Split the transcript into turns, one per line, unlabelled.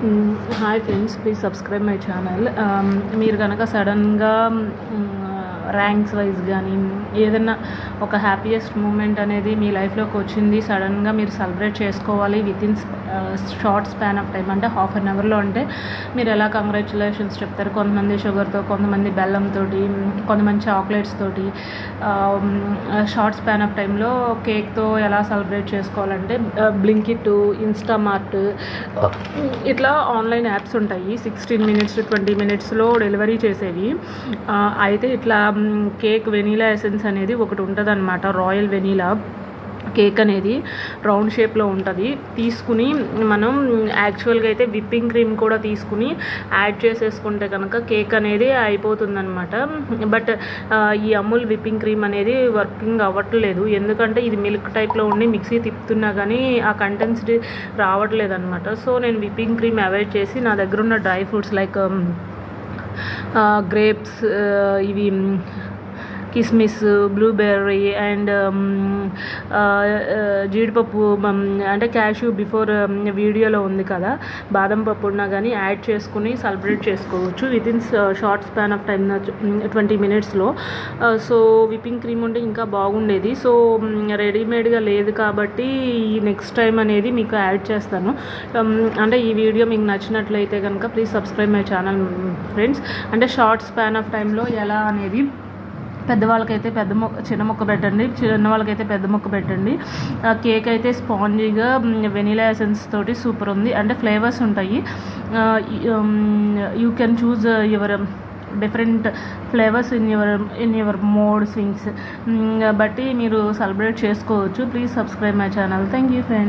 Hi friends, please subscribe my channel. మీరు కనుక సడన్గా ర్యాంక్స్ వైజ్ కానీ ఏదైనా ఒక హ్యాపీయెస్ట్ మూమెంట్ అనేది మీ లైఫ్లోకి వచ్చింది, సడన్గా మీరు సెలబ్రేట్ చేసుకోవాలి within short span of time, అంటే హాఫ్ అన్ అవర్లో, అంటే మీరు ఎలా కంగ్రాచులేషన్స్ చెప్తారు. కొంతమంది షుగర్తో, కొంతమంది బెల్లంతో, కొంతమంది చాక్లెట్స్ తోటి. షార్ట్ స్పాన్ ఆఫ్ టైంలో కేక్తో ఎలా సెలబ్రేట్ చేసుకోవాలంటే బ్లింకిట్, ఇన్స్టామార్ట్ ఇట్లా ఆన్లైన్ యాప్స్ ఉంటాయి. 16 minutes to 20 minutesలో డెలివరీ చేసేవి. అయితే ఇట్లా కేక్ వెనీలా ఎసెన్స్ అనేది ఒకటి ఉంటుంది అనమాట. రాయల్ వెనీలా కేక్ అనేది రౌండ్ షేప్లో ఉంటుంది. తీసుకుని మనం యాక్చువల్గా అయితే విప్పింగ్ క్రీమ్ కూడా తీసుకుని యాడ్ చేసేసుకుంటే కనుక కేక్ అనేది అయిపోతుందన్నమాట. బట్ ఈ అమూల్ విప్పింగ్ క్రీమ్ అనేది వర్కింగ్ అవ్వట్లేదు. ఎందుకంటే ఇది మిల్క్ టైప్లో ఉండి మిక్సీ తిప్పుతున్నా కానీ ఆ కంటెన్సిటీ రావట్లేదు అనమాట. సో నేను విప్పింగ్ క్రీమ్ అవాయిడ్ చేసి నా దగ్గర ఉన్న డ్రై ఫ్రూట్స్ లైక్ గ్రేప్స్, ఇవి కిస్మిస్, బ్లూబెర్రీ అండ్ జీడిపప్పు, అంటే క్యాష్యూ బిఫోర్ వీడియోలో ఉంది కదా, బాదం పప్పు ఉన్నా కానీ యాడ్ చేసుకుని సెలబ్రేట్ చేసుకోవచ్చు within short span of time 20 minutesలో. సో విప్పింగ్ క్రీమ్ ఉంటే ఇంకా బాగుండేది. సో రెడీమేడ్గా లేదు కాబట్టి నెక్స్ట్ టైం అనేది మీకు యాడ్ చేస్తాను. అంటే ఈ వీడియో మీకు నచ్చినట్లయితే కనుక please subscribe my channel friends. అంటే షార్ట్ స్పాన్ ఆఫ్ టైంలో ఎలా అనేది పెద్దవాళ్ళకైతే చిన్న ముక్క పెట్టండి, చిన్న వాళ్ళకైతే పెద్ద ముక్క పెట్టండి. కేక్ అయితే స్పాంజీగా వెనీలా ఎసెన్స్ తోటి సూపర్ ఉంది. అంటే ఫ్లేవర్స్ ఉంటాయి. You can choose your different flavours in your mode swings బట్టి మీరు సెలబ్రేట్ చేసుకోవచ్చు. Please subscribe my channel. Thank you friends.